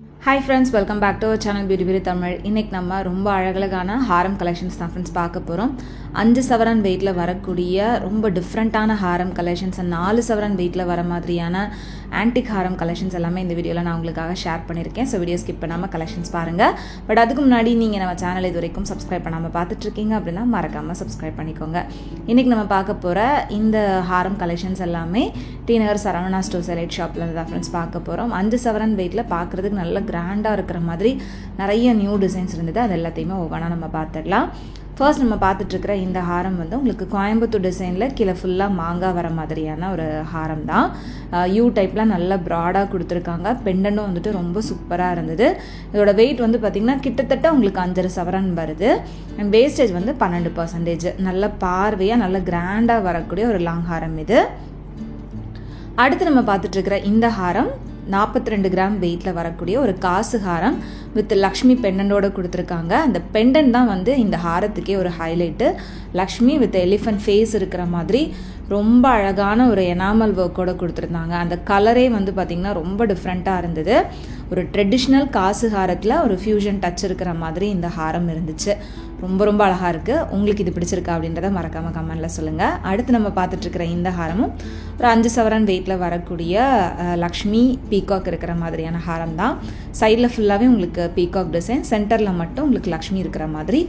Hi friends, welcome back to our channel Beauty Beauty Tamil. இன்னைக்கு நம்ம ரொம்ப அழகழகான ஹாரம் கலெக்ஷன்ஸ் தான் ஃப்ரெண்ட்ஸ் பார்க்க போகிறோம். 5 சவரன் வெயிட்டில் வரக்கூடிய ரொம்ப டிஃப்ரெண்ட்டான ஹாரம் கலெக்ஷன்ஸ் அண்ட் 4 சவரன் வெயிட்டில் வர மாதிரியான ஆன்டிக் ஹாரம் கலெக்ஷன்ஸ் எல்லாமே இந்த வீடியோவில் நான் உங்களுக்காக ஷேர் பண்ணியிருக்கேன். ஸோ வீடியோ ஸ்கிப் பண்ணாமல் கலெக்ஷன்ஸ் பாருங்கள். பட் அதுக்கு முன்னாடி நீங்கள் நம்ம சேனல் இது வரைக்கும் சப்ஸ்கிரைப் பண்ணாமல் பார்த்துட்ருக்கீங்க அப்படின்னா மறக்காமல் சப்ஸ்கிரைப் பண்ணிக்கோங்க. இன்றைக்கி நம்ம பார்க்க போகிற இந்த ஹாரம் கலெக்ஷன்ஸ் எல்லாமே டி நகர் சரவணா ஸ்டோர்ஸ் எலைட் ஷாப்பில் தான் ஃப்ரெண்ட்ஸ் பார்க்க போகிறோம். 5 சவரன் வெயிட்டில் பார்க்குறதுக்கு நல்ல கிராண்டாக இருக்கிற மாதிரி நிறைய நியூ டிசைன்ஸ் இருந்தது. அது எல்லாத்தையுமே ஒவ்வொன்றா நம்ம பார்த்துடலாம். ஃபர்ஸ்ட் நம்ம பார்த்துட்ருக்கிற இந்த ஹாரம் வந்து உங்களுக்கு கோயம்புத்தூர் டிசைனில் கீழே ஃபுல்லாக மாங்காய் வர மாதிரியான ஒரு ஹாரம் தான். யூ டைப்பில் நல்லா ப்ராடாக கொடுத்துருக்காங்க. பெண்டனும் வந்துட்டு ரொம்ப சூப்பராக இருந்தது. இதோட வெயிட் வந்து பார்த்திங்கன்னா கிட்டத்தட்ட உங்களுக்கு 5 சவரன் வருது. அண்ட் வேஸ்டேஜ் வந்து 12%. நல்ல பார்வையாக நல்ல கிராண்டாக வரக்கூடிய ஒரு லாங் ஹாரம் இது. அடுத்து நம்ம பார்த்துட்ருக்கிற இந்த ஹாரம் 42 கிராம் வெயிட்டில் வரக்கூடிய ஒரு காசு ஹாரம் வித் லக்ஷ்மி பெண்டனோட கொடுத்துருக்காங்க. அந்த பெண்டன் தான் வந்து இந்த ஹாரத்துக்கே ஒரு highlight. Lakshmi with elephant face இருக்கிற மாதிரி ரொம்ப அழகான ஒரு எனாமல் ஒர்க்கோட கொடுத்துருந்தாங்க. அந்த கலரே வந்து பார்த்திங்கன்னா ரொம்ப டிஃப்ரெண்ட்டாக இருந்தது. ஒரு ட்ரெடிஷ்னல் காசு ஹாரத்தில் ஒரு ஃபியூஷன் டச் இருக்கிற மாதிரி இந்த ஹாரம் இருந்துச்சு. ரொம்ப ரொம்ப அழகாக இருக்குது. உங்களுக்கு இது பிடிச்சிருக்கா அப்படின்றத மறக்காமல் கமெண்டில் சொல்லுங்கள். அடுத்து நம்ம பார்த்துட்ருக்கிற இந்த ஹாரமும் ஒரு 5 சவரன் வெயிட்டில் வரக்கூடிய லக்ஷ்மி பீகாக் இருக்கிற மாதிரியான ஹாரம் தான். சைடில் ஃபுல்லாகவே உங்களுக்கு பீகாக் டிசைன், சென்டரில் மட்டும் உங்களுக்கு லக்ஷ்மி இருக்கிற மாதிரி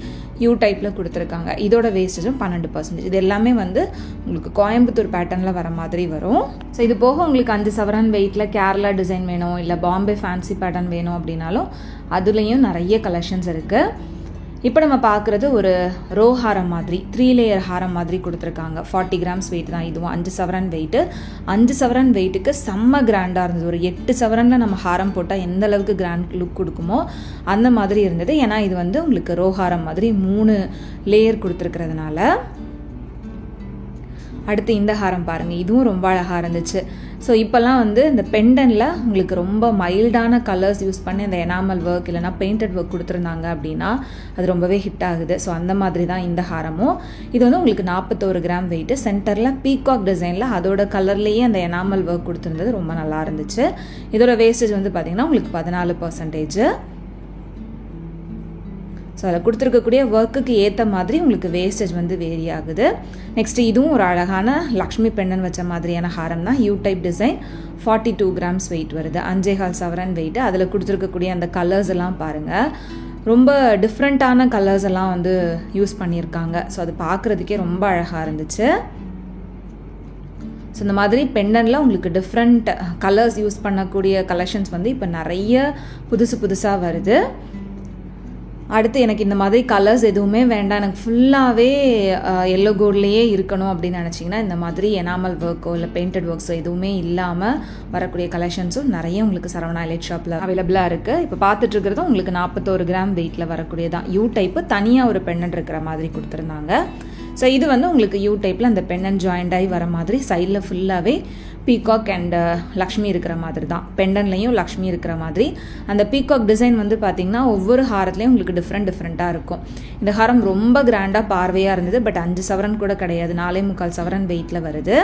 யூ டைப்பில் கொடுத்துருக்காங்க. இதோட வேஸ்டேஜும் 12%. இது எல்லாமே வந்து உங்களுக்கு கோயம்புத்தூர் பேட்டர்னில் வர மாதிரி வரும். ஸோ இது போக உங்களுக்கு 5 சவரன் வெயிட்டில் கேரளா டிசைன் வேணும், இல்லை பாம்பே ஃபேன்சி பேட்டர்ன் வேணும் அப்படின்னாலும் அதுலேயும் நிறைய கலெக்ஷன்ஸ் இருக்குது. இப்போ நம்ம பார்க்குறது ஒரு ரோ ஹாரம் மாதிரி 3 லேயர் ஹாரம் மாதிரி கொடுத்துருக்காங்க. 40 கிராம்ஸ் வெயிட் தான். இதுவும் 5 சவரன் வெயிட்டு. 5 சவரன் வெயிட்டுக்கு செம்ம கிராண்டாக இருந்தது. ஒரு 8 சவரனில் நம்ம ஹாரம் போட்டால் எந்த அளவுக்கு கிராண்ட் லுக் கொடுக்குமோ அந்த மாதிரி இருந்தது. ஏன்னா இது வந்து உங்களுக்கு ரோ ஹாரம் மாதிரி 3 லேயர் கொடுத்துருக்கிறதுனால. அடுத்து இந்த ஹாரம் பாருங்கள், இதுவும் ரொம்ப அழகாக இருந்துச்சு. ஸோ இப்போல்லாம் வந்து இந்த பெண்டனில் உங்களுக்கு ரொம்ப மைல்டான கலர்ஸ் யூஸ் பண்ணி அந்த எனாமல் ஒர்க் இல்லைனா பெயிண்டட் ஒர்க் கொடுத்துருந்தாங்க அப்படின்னா அது ரொம்பவே ஹிட் ஆகுது. ஸோ அந்த மாதிரி தான் இந்த ஹாரமும். இது வந்து உங்களுக்கு 41 கிராம் வெயிட்டு. சென்டரில் பீகாக் டிசைனில் அதோட கலர்லேயே அந்த எனாமல் ஒர்க் கொடுத்துருந்தது ரொம்ப நல்லா இருந்துச்சு. இதோட வேஸ்டேஜ் வந்து பார்த்திங்கன்னா உங்களுக்கு 14%. ஸோ அதில் கொடுத்துருக்கக்கூடிய ஒர்க்குக்கு ஏற்ற மாதிரி உங்களுக்கு வேஸ்டேஜ் வந்து வேரி ஆகுது. நெக்ஸ்ட்டு இதுவும் ஒரு அழகான லக்ஷ்மி பெண்டன் வச்ச மாதிரியான ஹாரம் தான். You type design. 42 grams wait வருது. 5.25 சவரன் வெயிட்டு. அதில் கொடுத்துருக்கக்கூடிய அந்த கலர்ஸ் எல்லாம் பாருங்கள், ரொம்ப டிஃப்ரெண்ட்டான கலர்ஸ் எல்லாம் வந்து யூஸ் பண்ணியிருக்காங்க. ஸோ அது பார்க்குறதுக்கே ரொம்ப அழகாக இருந்துச்சு. ஸோ இந்த மாதிரி பெண்டனில் உங்களுக்கு டிஃப்ரெண்ட் கலர்ஸ் யூஸ் பண்ணக்கூடிய கலெக்ஷன்ஸ் வந்து இப்போ நிறைய புதுசாக வருது. அடுத்து எனக்கு இந்த மாதிரி கலர்ஸ் எதுவுமே வேண்டாம், எனக்கு ஃபுல்லாகவே எல்லோ கோல்ட்லேயே இருக்கணும் அப்படின்னு நினச்சிங்கன்னா இந்த மாதிரி எனாமல் ஒர்க்கோ இல்லை பெயிண்டட் ஒர்க்ஸோ எதுவுமே இல்லாமல் வரக்கூடிய கலெக்ஷன்ஸும் நிறைய உங்களுக்கு சரவணா எலைட் ஷாப்பில் அவைலபிளாக இருக்குது. இப்போ பார்த்துட்ருக்கிறதும் உங்களுக்கு 41 கிராம் வெயிட்டில் வரக்கூடியதான். யூ டைப்பு தனியாக ஒரு பெண்ணன் இருக்கிற மாதிரி கொடுத்துருந்தாங்க. ஸோ இது வந்து உங்களுக்கு யூ டைப்பில் அந்த பெண்ணன் ஜாயிண்ட் ஆகி வர மாதிரி சைடில் ஃபுல்லாகவே பீகாக் அண்ட் லக்ஷ்மி இருக்கிற மாதிரி தான். பெண்டன்லையும் லக்ஷ்மி இருக்கிற மாதிரி. அந்த பீகாக் டிசைன் வந்து பார்த்திங்கன்னா ஒவ்வொரு ஹாரத்துலேயும் உங்களுக்கு டிஃப்ரெண்ட்டாக இருக்கும். இந்த ஹாரம் ரொம்ப கிராண்டாக பார்வையாக இருந்தது. பட் 5 சவரன் கூட கிடையாது, 4.25 சவரன் வெயிட்டில் வருது.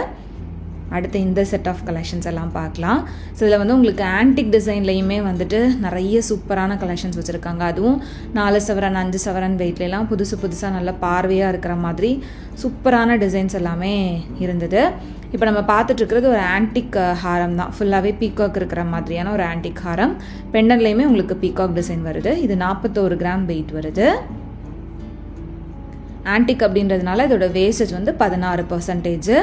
அடுத்து இந்த செட் ஆஃப் கலெக்ஷன்ஸ் எல்லாம் பார்க்கலாம். ஸோ இதில் வந்து உங்களுக்கு ஆன்டிக் டிசைன்லையுமே வந்துட்டு நிறைய சூப்பரான கலெக்ஷன்ஸ் வச்சுருக்காங்க. அதுவும் 4 சவரன் 5 சவரன் வெயிட்லாம் புதுசாக நல்ல பார்வையாக இருக்கிற மாதிரி சூப்பரான டிசைன்ஸ் எல்லாமே இருந்தது. இப்போ நம்ம பார்த்துட்ருக்கிறது ஒரு ஆன்டிக் ஹாரம் தான். ஃபுல்லாகவே பீகாக் இருக்கிற மாதிரியான ஒரு ஆன்டிக் ஹாரம். பெண்டன்லையுமே உங்களுக்கு பீகாக் டிசைன் வருது. இது 41 கிராம் வெயிட் வருது. ஆன்டிக் அப்படின்றதுனால இதோட வேஸ்டேஜ் வந்து 16%.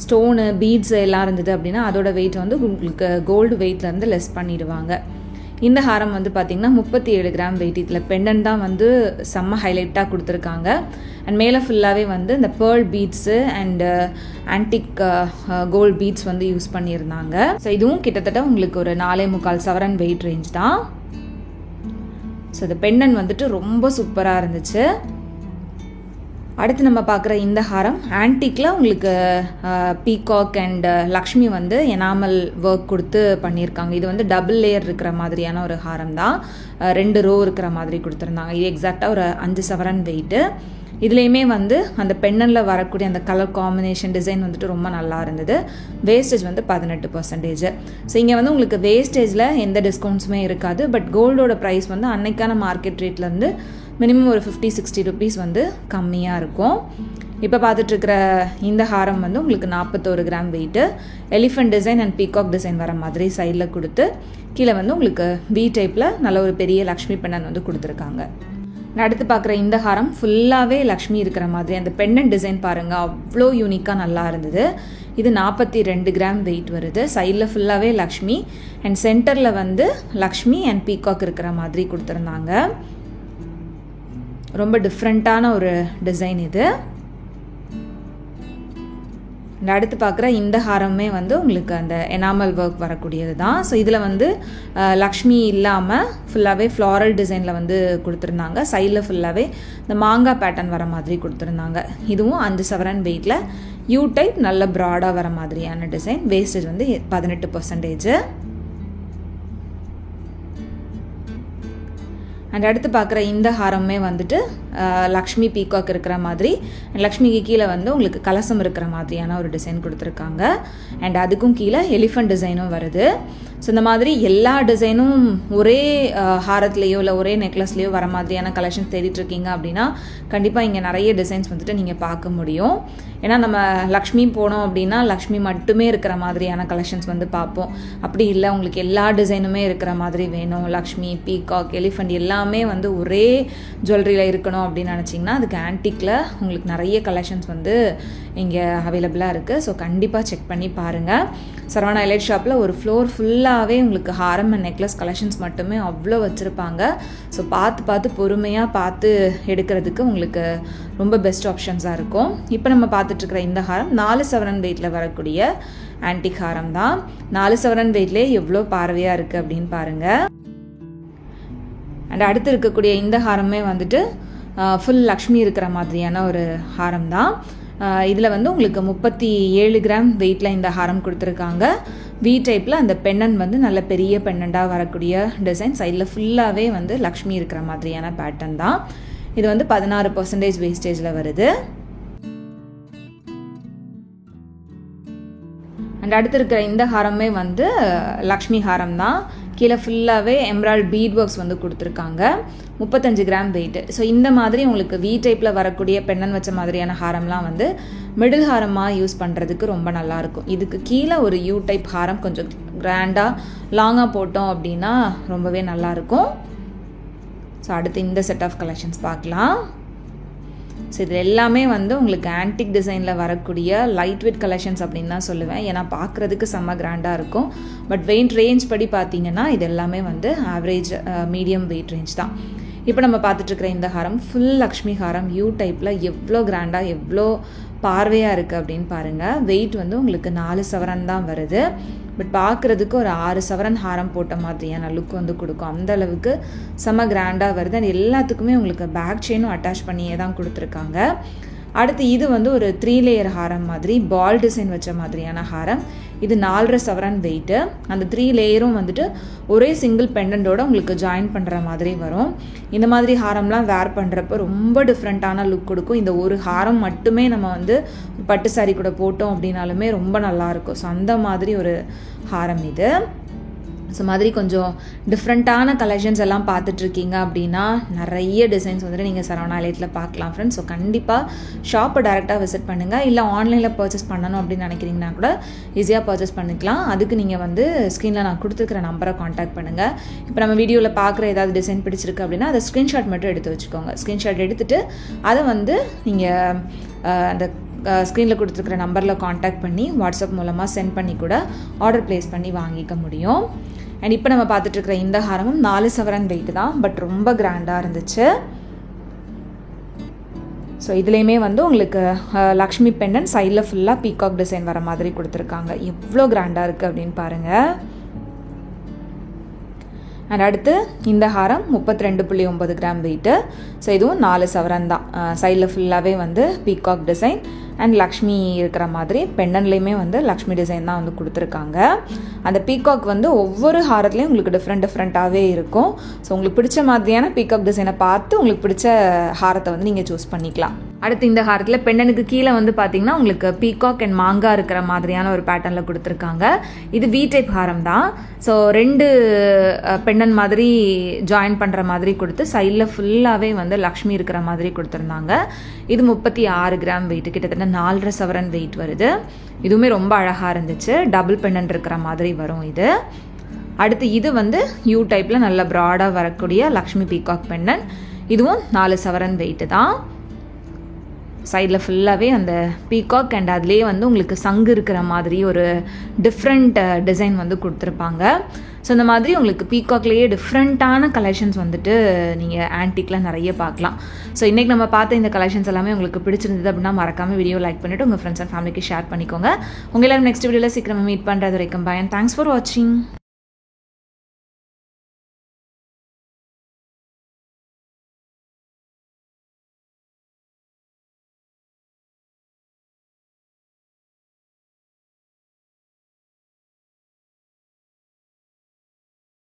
ஸ்டோனு பீட்ஸ் எல்லாம் இருந்தது அப்படின்னா அதோட வெயிட் வந்து உங்களுக்கு கோல்டு வெயிட்லேருந்து லெஸ் பண்ணிடுவாங்க. இந்த ஹாரம் வந்து பார்த்திங்கன்னா 37 கிராம் வெயிட். இதில் பெண்டன் தான் வந்து செம்ம ஹைலைட்டாக கொடுத்துருக்காங்க. அண்ட் மேலே ஃபுல்லாகவே வந்து இந்த pearl beads and antique gold beads வந்து யூஸ் பண்ணியிருந்தாங்க. ஸோ இதுவும் கிட்டத்தட்ட உங்களுக்கு ஒரு 4.25 சவரன் வெயிட் ரேஞ்ச் தான். ஸோ இந்த பெண்டன் வந்துட்டு ரொம்ப சூப்பராக இருந்துச்சு. அடுத்து நம்ம பார்க்குற இந்த ஹாரம் ஆன்டிக்கில் உங்களுக்கு பீகாக் அண்ட் லக்ஷ்மி வந்து எனாமல் ஒர்க் கொடுத்து பண்ணியிருக்காங்க. இது வந்து டபுள் லேயர் இருக்கிற மாதிரியான ஒரு ஹாரம் தான். 2 ரோ இருக்கிற மாதிரி கொடுத்துருந்தாங்க. இது எக்ஸாக்டாக ஒரு 5 சவரன் வெயிட்டு. இதுலேயுமே வந்து அந்த பெண்ணனில் வரக்கூடிய அந்த கலர் காம்பினேஷன் டிசைன் வந்துட்டு ரொம்ப நல்லா இருந்தது. வேஸ்டேஜ் வந்து 18%. ஸோ இங்கே வந்து உங்களுக்கு வேஸ்டேஜில் எந்த டிஸ்கவுண்ட்ஸுமே இருக்காது. பட் கோல்டோட ப்ரைஸ் வந்து அன்னைக்கான மார்க்கெட் ரேட்லேருந்து மினிமம் ஒரு 50-60 ருபீஸ் வந்து கம்மியாக இருக்கும். இப்போ பார்த்துட்ருக்கிற இந்த ஹாரம் வந்து உங்களுக்கு 41 gram weight, elephant design and peacock design வர மாதிரி சைடில் கொடுத்து கீழே வந்து உங்களுக்கு வி டைப்பில் நல்ல ஒரு பெரிய லக்ஷ்மி பெண்ணன் வந்து கொடுத்துருக்காங்க. நான் அடுத்து பார்க்குற இந்த ஹாரம் ஃபுல்லாகவே லக்ஷ்மி இருக்கிற மாதிரி அந்த பெண்ணன் டிசைன் பாருங்கள், அவ்வளோ யூனிக்காக நல்லா இருந்தது. இது 42 கிராம் வெயிட் வருது. சைடில் ஃபுல்லாகவே லக்ஷ்மி அண்ட் சென்டரில் வந்து லக்ஷ்மி அண்ட் பீகாக் இருக்கிற மாதிரி கொடுத்துருந்தாங்க. ரொம்ப டிஃப்ரெண்ட்டான ஒரு டிசைன் இது. அடுத்து பார்க்குற இந்த ஹாரமே வந்து உங்களுக்கு அந்த எனாமல் ஒர்க் வரக்கூடியது தான். ஸோ இதில் வந்து லக்ஷ்மி இல்லாமல் ஃபுல்லாகவே ஃப்ளாரல் டிசைனில் வந்து கொடுத்துருந்தாங்க. சைடில் ஃபுல்லாகவே இந்த மாங்காய் பேட்டர்ன் வர மாதிரி கொடுத்துருந்தாங்க. இதுவும் 5 சவரன் வெயிட்டில் யூ டைப் நல்ல ப்ராடாக வர மாதிரியான டிசைன். வேஸ்டேஜ் வந்து 18%. அண்ட் அடுத்து பார்க்குற இந்த ஹாரமே வந்துட்டு லக்ஷ்மி பீகாக் இருக்கிற மாதிரி, லக்ஷ்மிக்கு கீழே வந்து உங்களுக்கு கலசம் இருக்கிற மாதிரியான ஒரு டிசைன் கொடுத்துருக்காங்க. அண்ட் அதுக்கும் கீழே எலிஃபென்ட் டிசைனும் வருது. ஸோ இந்த மாதிரி எல்லா டிசைனும் ஒரே ஹாரத்துலேயோ இல்லை ஒரே நெக்லஸ்லேயோ வர மாதிரியான கலெக்ஷன்ஸ் தேடிட்டுருக்கீங்க அப்படின்னா கண்டிப்பாக இங்கே நிறைய டிசைன்ஸ் வந்துட்டு நீங்கள் பார்க்க முடியும். ஏன்னா நம்ம லக்ஷ்மி போனோம் அப்படின்னா லக்ஷ்மி மட்டுமே இருக்கிற மாதிரியான கலெக்ஷன்ஸ் வந்து பார்ப்போம். அப்படி இல்லை, உங்களுக்கு எல்லா டிசைனுமே இருக்கிற மாதிரி வேணும், லக்ஷ்மி பீகாக் எலிஃபென்ட் எல்லாமே வந்து ஒரே ஜுவல்லரியில் இருக்கணும் அப்படின்னு நினச்சிங்கன்னா அதுக்கு ஆன்டிக்கில் உங்களுக்கு நிறைய கலெக்ஷன்ஸ் வந்து இங்கே அவைலபிளாக இருக்குது. ஸோ கண்டிப்பாக செக் பண்ணி பாருங்கள். சரவணா எலைட் ஷாப்பில் ஒரு ஃப்ளோர் ஃபுல்லாகவே உங்களுக்கு ஹாரம் அண்ட் நெக்லஸ் கலெக்ஷன்ஸ் மட்டுமே அவ்வளோ வச்சுருப்பாங்க. ஸோ பார்த்து பொறுமையாக பார்த்து எடுக்கிறதுக்கு உங்களுக்கு ரொம்ப பெஸ்ட் ஆப்ஷன்ஸாக இருக்கும். இப்போ நம்ம பார்த்துட்ருக்கிற இந்த ஹாரம் 4 சவரன் வெயிட்டில் வரக்கூடிய ஆன்டிக் ஹாரம் தான். 4 சவரன் வெயிட்லேயே எவ்வளோ பார்வையாக இருக்குது அப்படின்னு பாருங்கள். அண்ட் அடுத்து இருக்கக்கூடிய இந்த ஹாரமே வந்துட்டு ஃபுல் லக்ஷ்மி இருக்கிற மாதிரியான ஒரு ஹாரம் தான். இதில் வந்து உங்களுக்கு 37 கிராம் வெயிட்டில் இந்த ஹாரம் கொடுத்துருக்காங்க. வி டைப்பில் அந்த பெண்ணன் வந்து நல்ல பெரிய பெண்ணண்டாக வரக்கூடிய டிசைன். சைடில் ஃபுல்லாகவே வந்து லக்ஷ்மி இருக்கிற மாதிரியான பேட்டர்ன் தான். இது வந்து 16% வேஸ்டேஜில் வருது. அண்ட் அடுத்து இருக்கிற இந்த ஹாரமே வந்து லக்ஷ்மி ஹாரம் தான். கீழே ஃபுல்லாகவே எம்ராய்ட் பீட் ஒர்க்ஸ் வந்து கொடுத்துருக்காங்க. 35 கிராம் வெயிட்டு. ஸோ இந்த மாதிரி உங்களுக்கு வி டைப்பில் வரக்கூடிய பெண்ணன் வச்ச மாதிரியான ஹாரம்லாம் வந்து மிடில் ஹாரமாக யூஸ் பண்ணுறதுக்கு ரொம்ப நல்லாயிருக்கும். இதுக்கு கீழே ஒரு யூ டைப் ஹாரம் கொஞ்சம் கிராண்டாக லாங்காக போட்டோம் அப்படின்னா ரொம்பவே நல்லாயிருக்கும். ஸோ அடுத்து இந்த செட் ஆஃப் கலெக்ஷன்ஸ் பார்க்கலாம். ஸோ இது எல்லாமே வந்து உங்களுக்கு ஆன்டிக் டிசைனில் வரக்கூடிய லைட் வெயிட் கலெக்ஷன்ஸ் அப்படின்னு தான் சொல்லுவேன். ஏன்னா பார்க்குறதுக்கு செம்ம கிராண்டாக இருக்கும். பட் வெயிட் ரேஞ்ச் படி பார்த்தீங்கன்னா இது எல்லாமே வந்து ஆவரேஜ் மீடியம் வெயிட் ரேஞ்ச் தான். இப்போ நம்ம பார்த்துட்ருக்கிற இந்த ஹாரம் ஃபுல் லக்ஷ்மி ஹாரம் யூ டைப்பில் எவ்வளோ கிராண்டாக எவ்வளோ பார்வையாக இருக்குது அப்படின்னு பாருங்கள். வெயிட் வந்து உங்களுக்கு 4 சவரன் தான் வருது. பட் பார்க்குறதுக்கு ஒரு 6 சவரன் ஹாரம் போட்ட மாதிரியான லுக் வந்து கொடுக்கும். அந்த அளவுக்கு செம்ம கிராண்டாக வருது. அண்ட் எல்லாத்துக்குமே உங்களுக்கு பேக் செயினும் அட்டாச் பண்ணியே தான் கொடுத்துருக்காங்க. அடுத்து இது வந்து ஒரு 3 லேயர் ஹாரம் மாதிரி பால் டிசைன் வச்ச மாதிரியான ஹாரம். இது 4.5 சவரன் வெயிட்டு. அந்த 3 லேயரும் வந்துட்டு ஒரே சிங்கிள் பெண்டன்ட்டோட உங்களுக்கு ஜாயின் பண்ணுற மாதிரி வரும். இந்த மாதிரி ஹாரம்லாம் வேர் பண்ணுறப்ப ரொம்ப டிஃப்ரெண்ட்டான லுக் கொடுக்கும். இந்த ஒரு ஹாரம் மட்டுமே நம்ம வந்து பட்டு சாரி கூட போட்டோம் அப்படின்னாலுமே ரொம்ப நல்லாயிருக்கும். ஸோ அந்த மாதிரி ஒரு ஹாரம் இது. ஸோ மாதிரி கொஞ்சம் டிஃப்ரெண்ட்டான கலெக்ஷன்ஸ் எல்லாம் பார்த்துட்ருக்கீங்க அப்படின்னா நிறைய டிசைன்ஸ் வந்துட்டு நீங்கள் சரவணா எலைட்டில் பார்க்கலாம் ஃப்ரெண்ட்ஸ். ஸோ கண்டிப்பாக ஷாப்பை டேரெக்டாக விசிட் பண்ணுங்கள். இல்லை ஆன்லைனில் பர்ச்சேஸ் பண்ணணும் அப்படின்னு நினைக்கிறீங்கன்னா கூட ஈஸியாக பர்ச்சேஸ் பண்ணிக்கலாம். அதுக்கு நீங்கள் வந்து ஸ்க்ரீனில் நான் கொடுத்துருக்கிற நம்பரை காண்டாக்ட் பண்ணுங்கள். இப்போ நம்ம வீடியோவில் பார்க்குற ஏதாவது டிசைன் பிடிச்சிருக்கு அப்படின்னா அதை ஸ்க்ரீன்ஷாட் மட்டும் எடுத்து வச்சுக்கோங்க. ஸ்க்ரீன்ஷாட் எடுத்துகிட்டு அதை வந்து நீங்கள் அந்த ஸ்க்ரீனில் கொடுத்துருக்குற நம்பரில் காண்டாக்ட் பண்ணி வாட்ஸ்அப் மூலமாக சென்ட் பண்ணி கூட ஆர்டர் ப்ளேஸ் பண்ணி வாங்கிக்க முடியும். அண்ட் இப்போ நம்ம பார்த்துட்ருக்குற இந்த ஹாரமும் 4 சவரன் வெயிட் தான். பட் ரொம்ப கிராண்டாக இருந்துச்சு. ஸோ இதுலேயுமே வந்து உங்களுக்கு லக்ஷ்மி பெண்டன் சைடில் ஃபுல்லாக பீகாக் டிசைன் வர மாதிரி கொடுத்துருக்காங்க. எவ்வளோ கிராண்டாக இருக்குது அப்படின்னு பாருங்கள். அண்ட் அடுத்து இந்த ஹாரம் 32.9 கிராம் வெயிட்டு. ஸோ இதுவும் 4 சவரன் தான். சைடில் ஃபுல்லாகவே வந்து பீகாக் டிசைன் அண்ட் லக்ஷ்மி இருக்கிற மாதிரி பெண்டன்லேயுமே வந்து லக்ஷ்மி டிசைன் தான் வந்து கொடுத்துருக்காங்க. அந்த பீகாக் வந்து ஒவ்வொரு ஹாரத்துலேயும் உங்களுக்கு டிஃப்ரெண்ட்டாகவே இருக்கும். ஸோ உங்களுக்கு பிடிச்ச மாதிரியான பீகாக் டிசைனை பார்த்து உங்களுக்கு பிடிச்ச ஹாரத்தை வந்து நீங்கள் சூஸ் பண்ணிக்கலாம். அடுத்து இந்த ஹாரத்தில் பெண்டனுக்கு கீழே வந்து பார்த்தீங்கன்னா உங்களுக்கு பீகாக் அண்ட் மாங்காய் இருக்கிற மாதிரியான ஒரு பேட்டர்னில் கொடுத்துருக்காங்க. இது வி டைப் ஹாரம் தான். ஸோ 2 பெண்டன் மாதிரி ஜாயின் பண்ணுற மாதிரி கொடுத்து சைடில் ஃபுல்லாகவே வந்து லக்ஷ்மி இருக்கிற மாதிரி கொடுத்துருந்தாங்க. இது 36 கிராம் வெயிட், கிட்டத்தட்ட 4.5 சவரன் வெயிட் வருது. இதுவுமே ரொம்ப அழகாக இருந்துச்சு. டபுள் பெண்டன் இருக்கிற மாதிரி வரும் இது. அடுத்து இது வந்து யூ டைப்பில் நல்ல ப்ராடாக வரக்கூடிய லக்ஷ்மி பீகாக் பெண்டன். இதுவும் 4 சவரன் வெயிட்டு தான். சைடில் ஃபுல்லாகவே அந்த பீகாக் அண்ட் அதுலேயே வந்து உங்களுக்கு சங்கு இருக்கிற மாதிரி ஒரு டிஃப்ரெண்ட் டிசைன் வந்து கொடுத்துருப்பாங்க. ஸோ இந்த மாதிரி உங்களுக்கு பீகாக்லேயே டிஃப்ரெண்ட்டான கலெக்ஷன்ஸ் வந்துட்டு நீங்கள் ஆன்டிக்கில் நிறைய பார்க்கலாம். ஸோ இன்றைக்கி நம்ம பார்த்த இந்த கலெக்ஷன்ஸ் எல்லாமே உங்களுக்கு பிடிச்சிருந்தது அப்படின்னா மறக்காமல் வீடியோ லைக் பண்ணிவிட்டு உங்கள் ஃப்ரெண்ட்ஸ் அண்ட் ஃபேமிலிக்கு ஷேர் பண்ணிக்கோங்க. உங்கள் எல்லாரும் நெக்ஸ்ட் வீடியோவில் சீக்கிரமாக மீட் பண்ணுறது வரைக்கும் பை அண்ட் தேங்க்ஸ் ஃபார் வாட்சிங்.